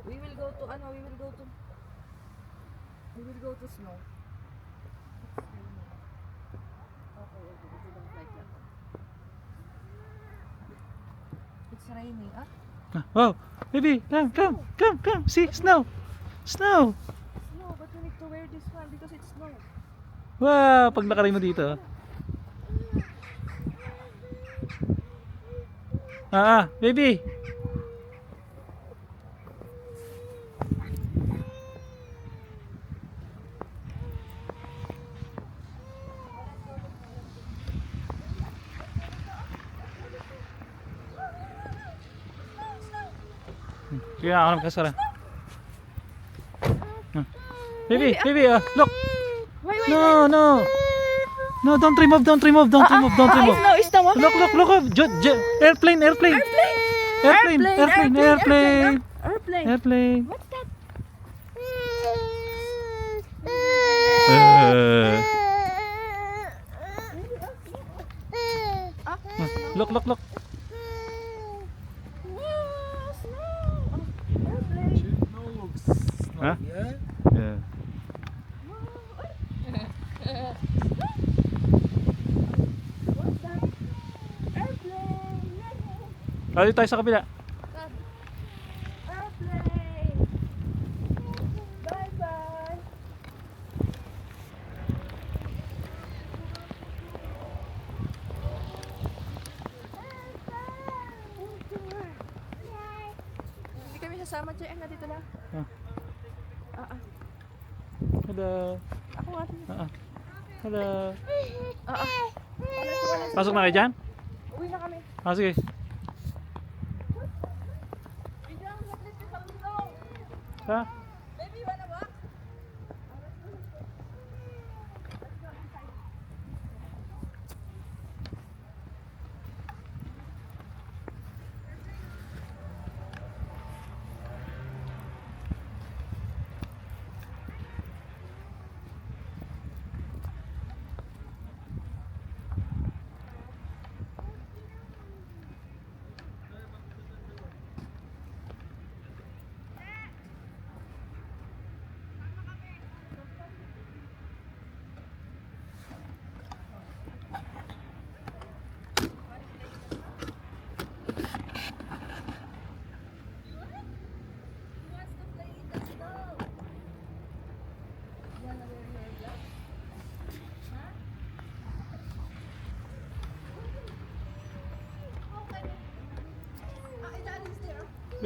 We will go to ano, we will go to snow. Okay, we don't like that. It's raining, ah? Wow, baby, come, see, snow. Snow, but we need to wear this one because it's snow. Wow, pag nakaray mo dito. Baby. Kaya ako nakasara. Baby, look. Wait. No, don't remove. It's snow. Look, airplane. Airplane. What's that? Look. Huh? Yeah. Dito tayo sa kabila. Airplane. Bye. Hindi kami sasama, Chay. Ang dito na. Hello. Ako nga. Hello. Walas. Pasok na kayo dyan? Uwi na kami. Sige. Ha? Baby, wanna walk?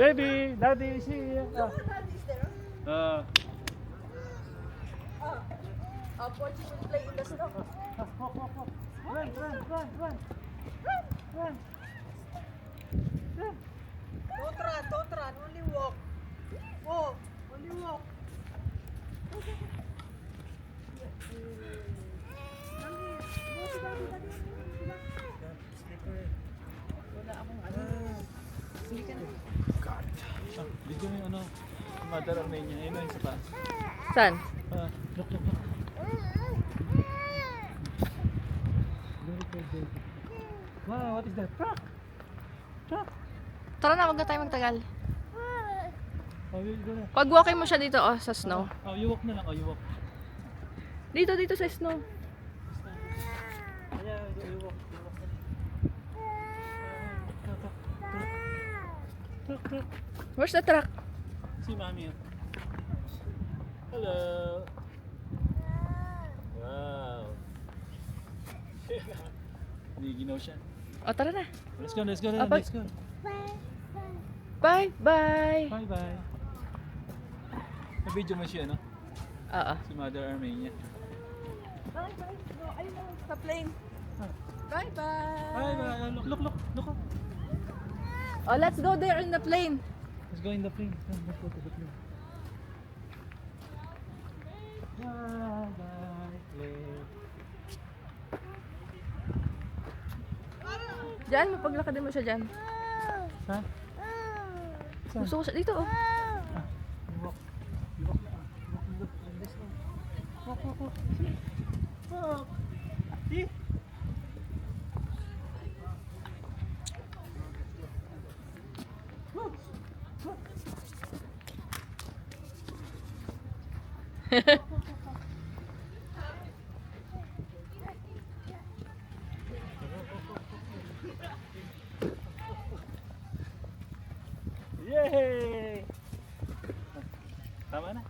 Baby, daddy is here. Porky will play in the snow. Run. Don't run, only walk. Oh, only walk. Wala akong ano. Hindi ka na. Dito yung ano, mother of niya. Ayun na yung sa taas. Saan? Look. Very good. Wow, what is that? Truck. Tara na, wag na tayo magtagal. We'll go na. Pag-walkin mo siya dito, sa snow. You walk na lang. You walk. Dito sa snow. Yeah, you walk. Truck. Where's the truck? Si Mami. Hello. Wow. Hindi ginaw siya. O, tara na. Let's go. Let's go. Bye. Bye. Na-video mo siya, no? Oo. Si Mother Armenia. Bye. Ayun na, sa plane. Bye. Bye. Look. Oh, let's go there in the plane. Let's go in the plane. Let's go to the plane. Bye. Plane. Diyan, mapaglakadin mo siya dyan. Saan? Gusto ko siya dito, oh. You walk na. Look like this one. Walk. See? Yay! Tama na.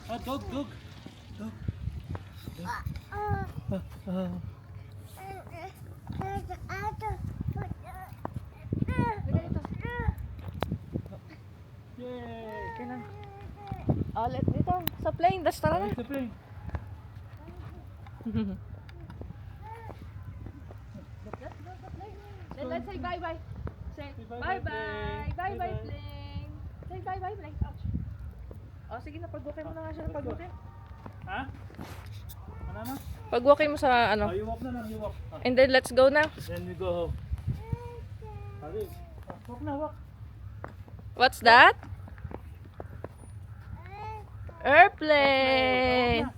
Ah, dog. Dog. Yay! Kailan? Ulit dito. Sa plane. Das tara na. It's a plane. Then let's say bye-bye. Say bye-bye, bye-bye. plane. Bye-bye, Bye-bye. plane. Say bye-bye, plane. Ouch. Oh, sige na. Pag-walkin mo na nga siya. Pag-walkin. Ha? Ano na? Pag-walkin mo sa ano. Oh, you walk na lang, you walk. Ah, And then let's go na. then we go home. Sabi, walk na, walk. What's that? Walk Airplane. na.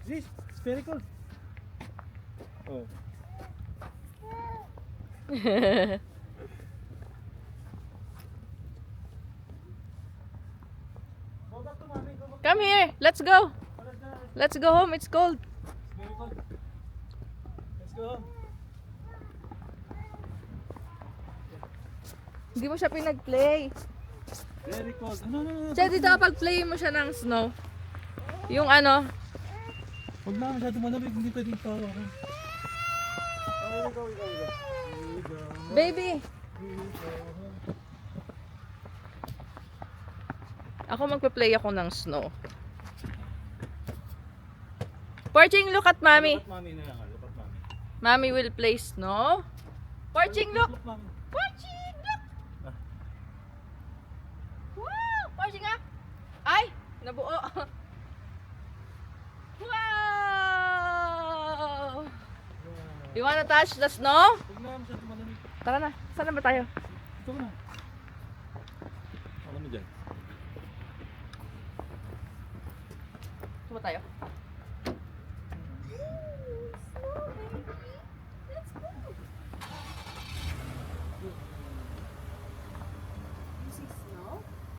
This, it's very cool. Oh. Go back to mommy, go back. Come here. Let's go. Let's go home. It's cold. It's very cold. Let's go home. Hindi mo siya pinag-play. Very cold. No. Siya dito kapag play mo siya ng snow. Yung ano. Huwag na masyado malamig, hindi pwedeng tawa ako. Oh, we go. Baby. Ako magpa-play ako ng snow. Porching, look at mommy. Look at mommy na lang, look at mommy. Mommy will play snow. Porching, look. Look, mommy. Porching, look. Ah. Wow! Porching ah. Ay! Nabuo. Wow! You wanna touch the snow? Huwag na masyado malamig. Tara na. Saan na ba tayo? Ito na. Ano mo dyan? Saan ba tayo?